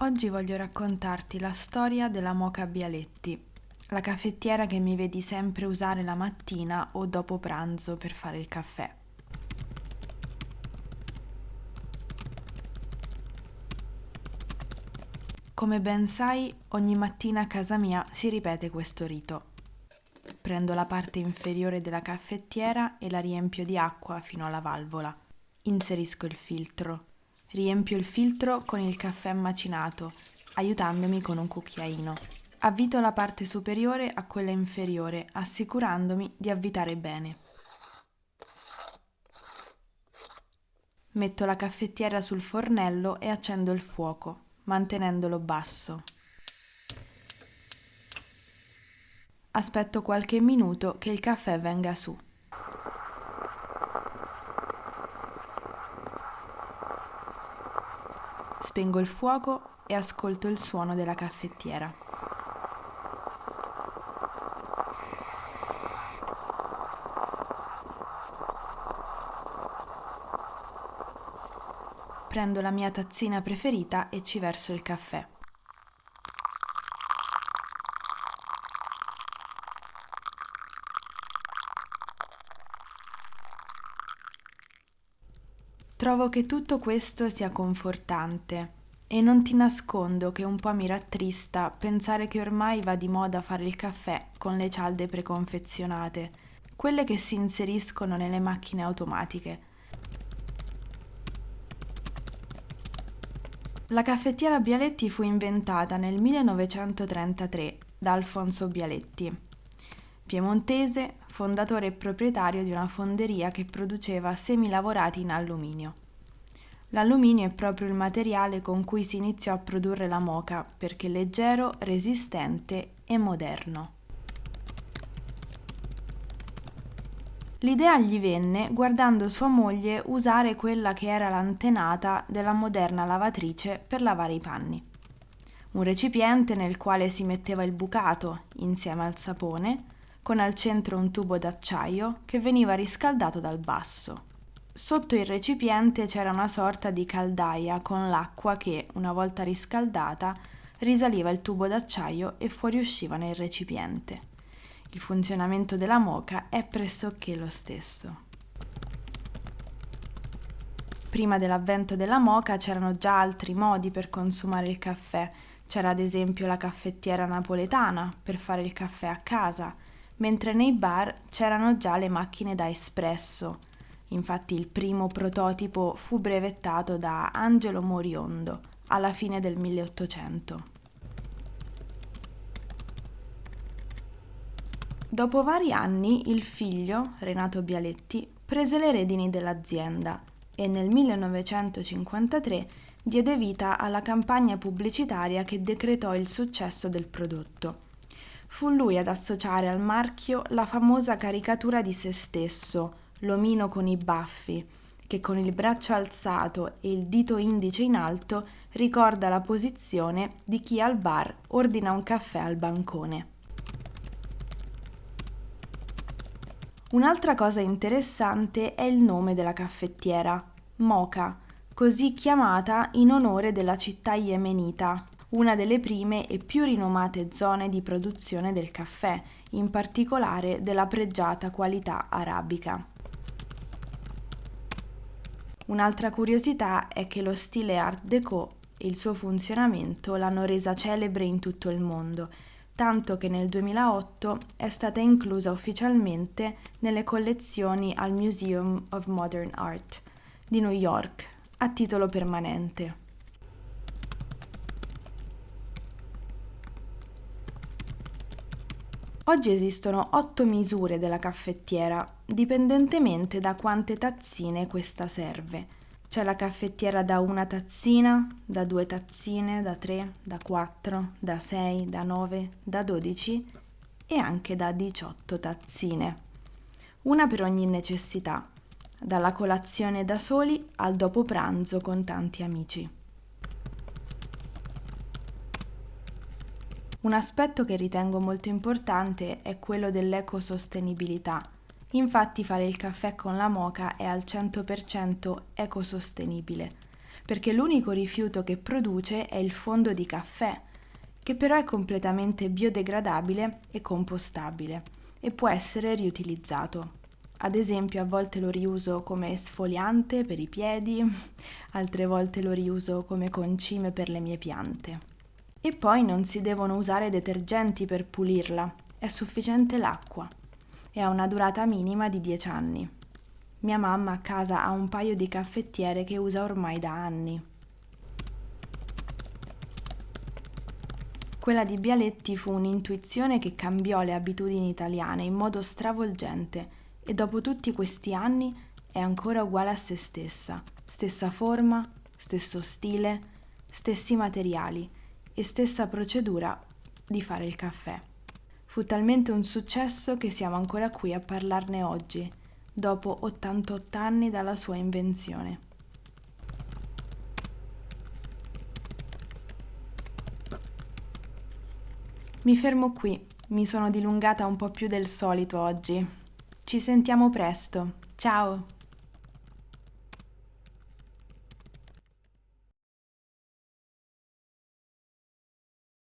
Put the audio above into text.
Oggi voglio raccontarti la storia della Moka Bialetti, la caffettiera che mi vedi sempre usare la mattina o dopo pranzo per fare il caffè. Come ben sai, ogni mattina a casa mia si ripete questo rito. Prendo la parte inferiore della caffettiera e la riempio di acqua fino alla valvola. Inserisco il filtro. Riempio il filtro con il caffè macinato, aiutandomi con un cucchiaino. Avvito la parte superiore a quella inferiore, assicurandomi di avvitare bene. Metto la caffettiera sul fornello e accendo il fuoco, mantenendolo basso. Aspetto qualche minuto che il caffè venga su. Spengo il fuoco e ascolto il suono della caffettiera. Prendo la mia tazzina preferita e ci verso il caffè. Trovo che tutto questo sia confortante e non ti nascondo che un po' mi rattrista pensare che ormai va di moda fare il caffè con le cialde preconfezionate, quelle che si inseriscono nelle macchine automatiche. La caffettiera Bialetti fu inventata nel 1933 da Alfonso Bialetti, piemontese, fondatore e proprietario di una fonderia che produceva semilavorati in alluminio. L'alluminio è proprio il materiale con cui si iniziò a produrre la moka perché leggero, resistente e moderno. L'idea gli venne guardando sua moglie usare quella che era l'antenata della moderna lavatrice per lavare i panni. Un recipiente nel quale si metteva il bucato insieme al sapone, con al centro un tubo d'acciaio che veniva riscaldato dal basso. Sotto il recipiente c'era una sorta di caldaia con l'acqua che, una volta riscaldata, risaliva il tubo d'acciaio e fuoriusciva nel recipiente. Il funzionamento della moka è pressoché lo stesso. Prima dell'avvento della moka c'erano già altri modi per consumare il caffè. C'era ad esempio la caffettiera napoletana per fare il caffè a casa, mentre nei bar c'erano già le macchine da espresso. Infatti il primo prototipo fu brevettato da Angelo Moriondo alla fine del 1800. Dopo vari anni il figlio, Renato Bialetti, prese le redini dell'azienda e nel 1953 diede vita alla campagna pubblicitaria che decretò il successo del prodotto. Fu lui ad associare al marchio la famosa caricatura di se stesso, l'omino con i baffi, che con il braccio alzato e il dito indice in alto ricorda la posizione di chi al bar ordina un caffè al bancone. Un'altra cosa interessante è il nome della caffettiera, Moka, così chiamata in onore della città yemenita, una delle prime e più rinomate zone di produzione del caffè, in particolare della pregiata qualità arabica. Un'altra curiosità è che lo stile Art Déco e il suo funzionamento l'hanno resa celebre in tutto il mondo, tanto che nel 2008 è stata inclusa ufficialmente nelle collezioni al Museum of Modern Art di New York a titolo permanente. Oggi esistono 8 misure della caffettiera, dipendentemente da quante tazzine questa serve. C'è la caffettiera da 1 tazzina, da 2 tazzine, da 3, da 4, da 6, da 9, da 12 e anche da 18 tazzine. Una per ogni necessità, dalla colazione da soli al dopo pranzo con tanti amici. Un aspetto che ritengo molto importante è quello dell'ecosostenibilità. Infatti fare il caffè con la moka è al 100% ecosostenibile. perché l'unico rifiuto che produce è il fondo di caffè, che però è completamente biodegradabile e compostabile e può essere riutilizzato. Ad esempio, a volte lo riuso come esfoliante per i piedi, altre volte lo riuso come concime per le mie piante. E poi non si devono usare detergenti per pulirla, è sufficiente l'acqua e ha una durata minima di 10 anni. Mia mamma a casa ha un paio di caffettiere che usa ormai da anni. Quella di Bialetti fu un'intuizione che cambiò le abitudini italiane in modo stravolgente e dopo tutti questi anni è ancora uguale a se stessa. Stessa forma, stesso stile, stessi materiali e stessa procedura di fare il caffè. Fu talmente un successo che siamo ancora qui a parlarne oggi, dopo 88 anni dalla sua invenzione. Mi fermo qui, mi sono dilungata un po' più del solito oggi. Ci sentiamo presto, ciao!